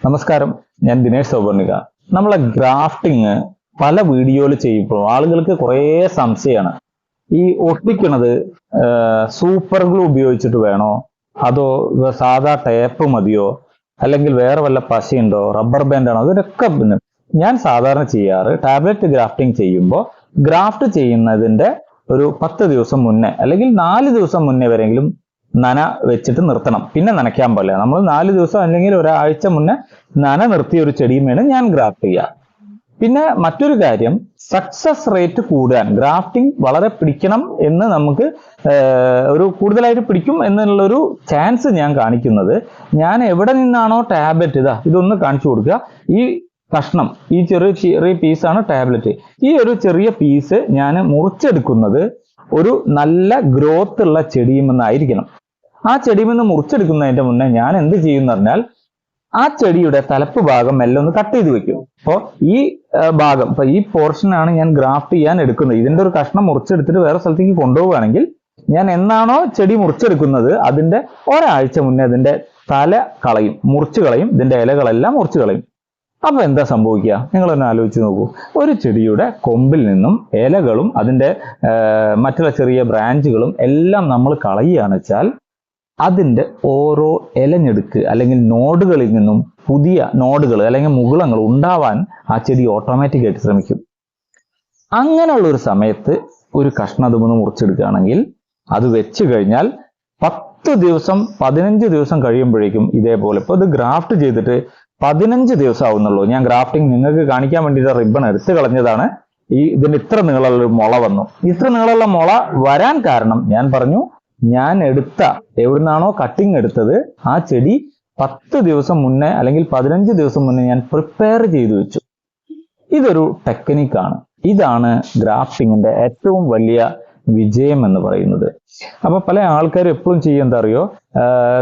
നമസ്കാരം, ഞാൻ ദിനേഷ് സൗവർണിക. നമ്മളെ ഗ്രാഫ്റ്റിങ് പല വീഡിയോയിൽ ചെയ്യുമ്പോൾ ആളുകൾക്ക് കുറേ സംശയമാണ്. ഈ ഒട്ടിക്കണത് സൂപ്പർ ഗ്ലൂ ഉപയോഗിച്ചിട്ട് വേണോ, അതോ സാധാ ടേപ്പ് മതിയോ, അല്ലെങ്കിൽ വേറെ വല്ല പശയുണ്ടോ, റബ്ബർ ബാൻഡ് ആണോ? അതിനൊക്കെ ഞാൻ സാധാരണ ചെയ്യാറ്, ടാബ്ലറ്റ് ഗ്രാഫ്റ്റിംഗ് ചെയ്യുമ്പോൾ ഗ്രാഫ്റ്റ് ചെയ്യുന്നതിന്റെ ഒരു 10 ദിവസം മുന്നേ അല്ലെങ്കിൽ 4 ദിവസം മുന്നേ വരെങ്കിലും നന വെച്ചിട്ട് നിർത്തണം. പിന്നെ നനയ്ക്കാൻ പാടില്ല. നമ്മൾ 4 ദിവസം അല്ലെങ്കിൽ ഒരാഴ്ച മുന്നേ നന നിർത്തിയ ഒരു ചെടിയുമാണ് ഞാൻ ഗ്രാഫ്റ്റ് ചെയ്യുക. പിന്നെ മറ്റൊരു കാര്യം, സക്സസ് റേറ്റ് കൂടാൻ ഗ്രാഫ്റ്റിംഗ് വളരെ പിടിക്കണം എന്ന് നമുക്ക് ഒരു കൂടുതലായിട്ട് പിടിക്കും എന്നുള്ളൊരു ചാൻസ് ഞാൻ കാണിക്കുന്നത്, ഞാൻ എവിടെ നിന്നാണോ ടാബ്ലറ്റ് ഇതൊന്ന് കാണിച്ചു കൊടുക്കുക. ഈ കഷ്ണം, ഈ ചെറിയ പീസാണ് ടാബ്ലറ്റ്. ഈ ഒരു ചെറിയ പീസ് ഞാൻ മുറിച്ചെടുക്കുന്നത് ഒരു നല്ല ഗ്രോത്ത് ഉള്ള ചെടിയുമെന്നായിരിക്കണം. ആ ചെടിയുമെന്ന് മുറിച്ചെടുക്കുന്നതിന്റെ മുന്നേ ഞാൻ എന്ത് ചെയ്യുമെന്ന് പറഞ്ഞാൽ, ആ ചെടിയുടെ തലപ്പ് ഭാഗം എല്ലാം ഒന്ന് കട്ട് ചെയ്ത് വെക്കും. അപ്പോൾ ഈ ഭാഗം, ഇപ്പൊ ഈ പോർഷനാണ് ഞാൻ ഗ്രാഫ്റ്റ് ചെയ്യാൻ എടുക്കുന്നത്. ഇതിന്റെ ഒരു കഷ്ണം മുറിച്ചെടുത്തിട്ട് വേറെ സ്ഥലത്തേക്ക് കൊണ്ടുപോവുകയാണെങ്കിൽ ഞാൻ എന്നാണോ ചെടി മുറിച്ചെടുക്കുന്നത് അതിന്റെ ഒരാഴ്ച മുന്നേ അതിന്റെ തല കളയും, മുറിച്ചു കളയും, ഇതിന്റെ ഇലകളെല്ലാം മുറിച്ചു കളയും. അപ്പൊ എന്താ സംഭവിക്കുക? നിങ്ങളൊന്ന് ആലോചിച്ച് നോക്കൂ. ഒരു ചെടിയുടെ കൊമ്പിൽ നിന്നും ഇലകളും അതിന്റെ മറ്റുള്ള ചെറിയ ബ്രാഞ്ചുകളും എല്ലാം നമ്മൾ കളയുകയാണ് വെച്ചാൽ അതിന്റെ ഓരോ ഇലഞ്ഞെടുക്ക് അല്ലെങ്കിൽ നോഡുകളിൽ നിന്നും പുതിയ നോഡുകൾ അല്ലെങ്കിൽ മുകുളങ്ങൾ ഉണ്ടാവാൻ ആ ചെടി ഓട്ടോമാറ്റിക്കായിട്ട് ശ്രമിക്കും. അങ്ങനെയുള്ള ഒരു സമയത്ത് ഒരു കഷ്ണം അതുമൊന്ന് മുറിച്ചെടുക്കുകയാണെങ്കിൽ അത് വെച്ച് കഴിഞ്ഞാൽ 10 ദിവസം 15 ദിവസം കഴിയുമ്പോഴേക്കും ഇതേപോലെ, ഇപ്പൊ ഇത് ഗ്രാഫ്റ്റ് ചെയ്തിട്ട് 15 ദിവസം ആവുന്നുള്ളൂ. ഞാൻ ഗ്രാഫ്റ്റിംഗ് നിങ്ങൾക്ക് കാണിക്കാൻ വേണ്ടിയിട്ട് റിബൺ എടുത്തു കളഞ്ഞതാണ്. ഇതിന്റെ ഇത്ര നീളമുള്ള ഒരു മുള വന്നു. ഇത്ര നീളമുള്ള മുള വരാൻ കാരണം ഞാൻ പറഞ്ഞു, ഞാൻ എവിടുന്നാണോ കട്ടിങ് എടുത്തത് ആ ചെടി 10 ദിവസം മുന്നേ അല്ലെങ്കിൽ 15 ദിവസം മുന്നേ ഞാൻ പ്രിപ്പയർ ചെയ്തു വെച്ചു. ഇതൊരു ടെക്നിക്കാണ്. ഇതാണ് ഗ്രാഫ്റ്റിങ്ങിന്റെ ഏറ്റവും വലിയ വിജയം എന്ന് പറയുന്നത്. അപ്പൊ പല ആൾക്കാരും എപ്പോഴും ചെയ്യുക എന്താ അറിയോ,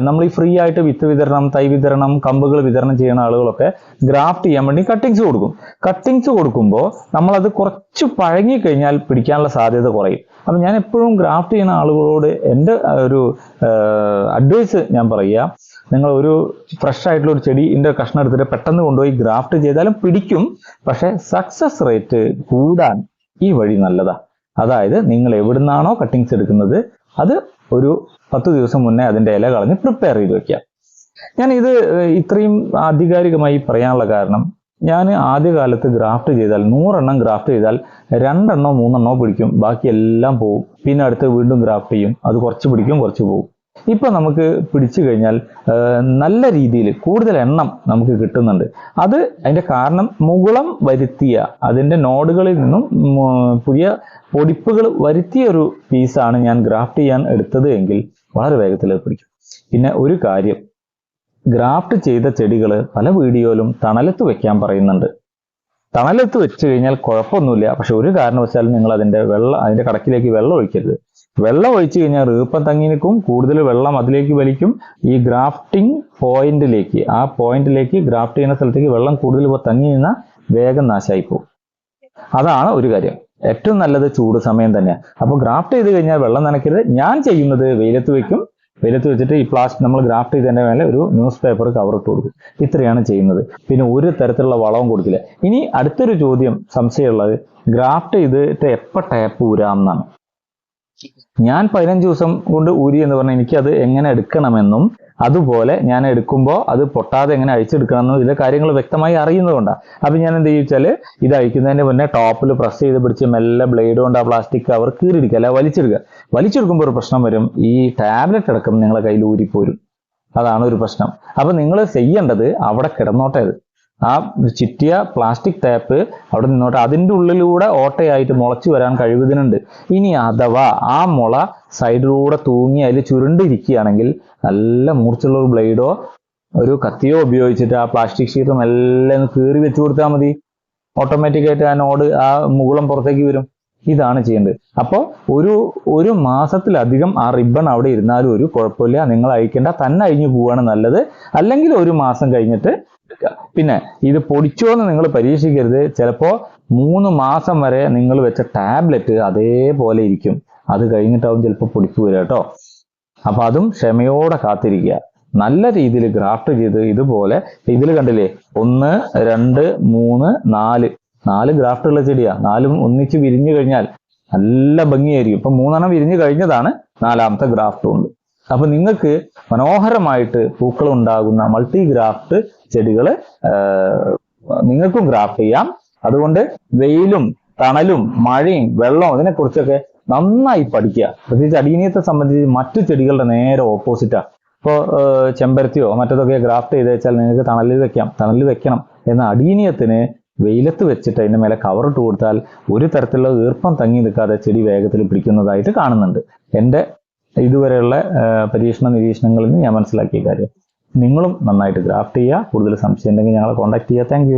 നമ്മൾ ഈ ഫ്രീ ആയിട്ട് വിത്ത് വിതരണം, തൈ വിതരണം, കമ്പുകൾ വിതരണം ചെയ്യുന്ന ആളുകളൊക്കെ ഗ്രാഫ്റ്റ് ചെയ്യാൻ വേണ്ടി കട്ടിങ്സ് കൊടുക്കും. കട്ടിങ്സ് കൊടുക്കുമ്പോൾ നമ്മളത് കുറച്ച് പഴങ്ങി കഴിഞ്ഞാൽ പിടിക്കാനുള്ള സാധ്യത കുറയും. അപ്പൊ ഞാൻ എപ്പോഴും ഗ്രാഫ്റ്റ് ചെയ്യുന്ന ആളുകളോട് എൻ്റെ ഒരു അഡ്വൈസ് ഞാൻ പറയുക, നിങ്ങൾ ഒരു ഫ്രഷ് ആയിട്ടുള്ള ഒരു ചെടിന്റെ കഷ്ണം എടുത്തിട്ട് പെട്ടെന്ന് കൊണ്ടുപോയി ഗ്രാഫ്റ്റ് ചെയ്താലും പിടിക്കും. പക്ഷെ സക്സസ് റേറ്റ് കൂടാൻ ഈ വഴി നല്ലതാ. അതായത് നിങ്ങൾ എവിടുന്നാണോ കട്ടിങ്സ് എടുക്കുന്നത് അത് ഒരു 10 ദിവസം മുന്നേ അതിന്റെ ഇല കളഞ്ഞ് പ്രിപ്പയർ ചെയ്ത് വെക്കുക. ഞാൻ ഇത് ഇത്രയും ആധികാരികമായി പറയാനുള്ള കാരണം, ഞാൻ ആദ്യകാലത്ത് ഗ്രാഫ്റ്റ് ചെയ്താൽ 100 എണ്ണം ഗ്രാഫ്റ്റ് ചെയ്താൽ 2 എണ്ണോ 3 എണ്ണോ പിടിക്കും, ബാക്കി എല്ലാം പോവും. പിന്നെ അടുത്ത് വീണ്ടും ഗ്രാഫ്റ്റ് ചെയ്യും, അത് കുറച്ച് പിടിക്കും, കുറച്ച് പോവും. ഇപ്പൊ നമുക്ക് പിടിച്ചു കഴിഞ്ഞാൽ നല്ല രീതിയിൽ കൂടുതൽ എണ്ണം നമുക്ക് കിട്ടുന്നുണ്ട്. അതിന്റെ കാരണം മുകുളം വരുത്തിയ, അതിന്റെ നോഡുകളിൽ നിന്നും പുതിയ പൊടിപ്പുകൾ വരുത്തിയ ഒരു പീസാണ് ഞാൻ ഗ്രാഫ്റ്റ് ചെയ്യാൻ എടുത്തത് എങ്കിൽ വളരെ വേഗത്തിൽ പിടിക്കും. പിന്നെ ഒരു കാര്യം, ഗ്രാഫ്റ്റ് ചെയ്ത ചെടികൾ പല വീഡിയോയിലും തണലത്ത് വെക്കാൻ പറയുന്നുണ്ട്. തണലത്ത് വെച്ച് കഴിഞ്ഞാൽ കുഴപ്പമൊന്നുമില്ല. പക്ഷെ ഒരു കാരണവശാലും നിങ്ങൾ അതിന്റെ കടക്കിലേക്ക് വെള്ളം ഒഴിക്കരുത്. വെള്ളം ഒഴിച്ചു കഴിഞ്ഞാൽ ഈർപ്പം തങ്ങി നിൽക്കും, കൂടുതൽ വെള്ളം അതിലേക്ക് വലിക്കും. ഈ ഗ്രാഫ്റ്റിംഗ് പോയിന്റിലേക്ക്, ആ പോയിന്റിലേക്ക് ഗ്രാഫ്റ്റ് ചെയ്യുന്ന സ്ഥലത്തേക്ക് വെള്ളം കൂടുതൽ തങ്ങി നിന്നാൽ വേഗം നാശമായി പോകും. അതാണ് ഒരു കാര്യം. ഏറ്റവും നല്ലത് ചൂട് സമയം തന്നെയാണ്. അപ്പൊ ഗ്രാഫ്റ്റ് ചെയ്ത് കഴിഞ്ഞാൽ വെള്ളം നനയ്ക്കരുത്. ഞാൻ ചെയ്യുന്നത് വെയിലത്ത് വെക്കും. വെയിലത്ത് വെച്ചിട്ട് ഈ നമ്മൾ ഗ്രാഫ്റ്റ് ചെയ്തതിന്റെ മേലെ ഒരു ന്യൂസ് പേപ്പർ കവർ ഇട്ട് കൊടുക്കും. ഇത്രയാണ് ചെയ്യുന്നത്. പിന്നെ ഒരു തരത്തിലുള്ള വളവും കൊടുക്കില്ല. ഇനി അടുത്തൊരു ചോദ്യം, സംശയമുള്ളത്, ഗ്രാഫ്റ്റ് ചെയ്തിട്ട് എപ്പോൾ ടാപ്പ് ഊരാമെന്നാണ്. ഞാൻ 15 ദിവസം കൊണ്ട് ഊരി എന്ന് പറഞ്ഞാൽ എനിക്കത് എങ്ങനെ എടുക്കണമെന്നും അതുപോലെ ഞാൻ എടുക്കുമ്പോൾ അത് പൊട്ടാതെ എങ്ങനെ അഴിച്ചെടുക്കണമെന്നും ഇതിലെ കാര്യങ്ങൾ വ്യക്തമായി അറിയുന്നതുകൊണ്ടാണ്. അപ്പൊ ഞാൻ എന്ത് ചോദിച്ചാല്, ഇത് അഴിക്കുന്നതിന് മുന്നേ ടോപ്പിൽ പ്രസ് ചെയ്ത് പിടിച്ച് മെല്ലെ ബ്ലേഡ് കൊണ്ട് ആ പ്ലാസ്റ്റിക് കവർ കീറിയെടുക്കുക, അല്ല വലിച്ചെടുക്കുക. വലിച്ചെടുക്കുമ്പോൾ ഒരു പ്രശ്നം വരും, ഈ ടാബ്ലറ്റ് അടക്കം നിങ്ങളെ കയ്യിൽ ഊരിപ്പോരും. അതാണ് ഒരു പ്രശ്നം. അപ്പൊ നിങ്ങൾ ചെയ്യേണ്ടത് അവിടെ കിടന്നോട്ടെ. ആ ചുറ്റിയ പ്ലാസ്റ്റിക് ടാപ്പ് അവിടെ നിന്നോട്ടെ. അതിൻ്റെ ഉള്ളിലൂടെ ഓട്ടയായിട്ട് മുളച്ചു വരാൻ കഴിവുന്നുണ്ട്. ഇനി അഥവാ ആ മുള സൈഡിലൂടെ തൂങ്ങി അതിൽ ചുരുണ്ടിരിക്കുകയാണെങ്കിൽ നല്ല മൂർച്ചുള്ള ഒരു ബ്ലേഡോ ഒരു കത്തിയോ ഉപയോഗിച്ചിട്ട് ആ പ്ലാസ്റ്റിക് ഷീറ്റും എല്ലാം കീറി വെച്ചു കൊടുത്താൽ മതി. ഓട്ടോമാറ്റിക്കായിട്ട് ആ നോഡ്, ആ മുകുളം പുറത്തേക്ക് വരും. ഇതാണ് ചെയ്യേണ്ടത്. അപ്പോൾ ഒരു മാസത്തിലധികം ആ റിബൺ അവിടെ ഇരുന്നാലും ഒരു കുഴപ്പമില്ല. നിങ്ങൾ അഴിക്കേണ്ട, തന്നെ അഴിഞ്ഞു പോവാണ് നല്ലത്. അല്ലെങ്കിൽ ഒരു മാസം കഴിഞ്ഞിട്ട്. പിന്നെ ഇത് പൊടിച്ചോ എന്ന് നിങ്ങൾ പരീക്ഷിക്കരുത്. ചിലപ്പോ 3 മാസം വരെ നിങ്ങൾ വെച്ച ടാബ്ലറ്റ് അതേപോലെ ഇരിക്കും. അത് കഴിഞ്ഞിട്ടാവും ചിലപ്പോൾ പൊടിപ്പ് വരിക കേട്ടോ. അപ്പൊ അതും ക്ഷമയോടെ കാത്തിരിക്കുക. നല്ല രീതിയിൽ ഗ്രാഫ്റ്റ് ചെയ്ത് ഇതുപോലെ ഇതിൽ കണ്ടില്ലേ 1 2 3 4 ഗ്രാഫ്റ്റുള്ള ചെടിയാ. 4 ഒന്നിച്ച് വിരിഞ്ഞു കഴിഞ്ഞാൽ നല്ല ഭംഗിയായിരിക്കും. ഇപ്പൊ 3 വിരിഞ്ഞു കഴിഞ്ഞതാണ്, 4ാമത്തെ ഗ്രാഫ്റ്റും ഉണ്ട്. അപ്പൊ നിങ്ങൾക്ക് മനോഹരമായിട്ട് പൂക്കൾ ഉണ്ടാകുന്ന മൾട്ടി ഗ്രാഫ്റ്റ് ചെടികൾ നിങ്ങൾക്കും ഗ്രാഫ്റ്റ് ചെയ്യാം. അതുകൊണ്ട് വെയിലും തണലും മഴയും വെള്ളവും ഇതിനെക്കുറിച്ചൊക്കെ നന്നായി പഠിക്കുക. പ്രത്യേകിച്ച് അടീനിയത്തെ സംബന്ധിച്ച് മറ്റു ചെടികളുടെ നേരെ ഓപ്പോസിറ്റാ. ഇപ്പോൾ ചെമ്പരത്തിയോ മറ്റതൊക്കെ ഗ്രാഫ്റ്റ് ചെയ്ത് വെച്ചാൽ നിങ്ങൾക്ക് തണലിൽ വെക്കണം. എന്നാൽ അടീനിയത്തിന് വെയിലത്ത് വെച്ചിട്ട് അതിന്റെ മേലെ കവർ ഇട്ട് കൊടുത്താൽ ഒരു തരത്തിലുള്ള ഈർപ്പം തങ്ങി നിൽക്കാതെ ചെടി വേഗത്തിൽ പിടിക്കുന്നതായിട്ട് കാണുന്നുണ്ട്. എൻ്റെ ഇതുവരെയുള്ള നിരീക്ഷണങ്ങളിൽ നിന്ന് ഞാൻ മനസ്സിലാക്കിയ കാര്യം. നിങ്ങളും നന്നായിട്ട് ഗ്രാഫ്റ്റ് ചെയ്യുക. കൂടുതൽ സംശയം ഉണ്ടെങ്കിൽ ഞങ്ങളെ കോൺടാക്ട് ചെയ്യുക. Thank you.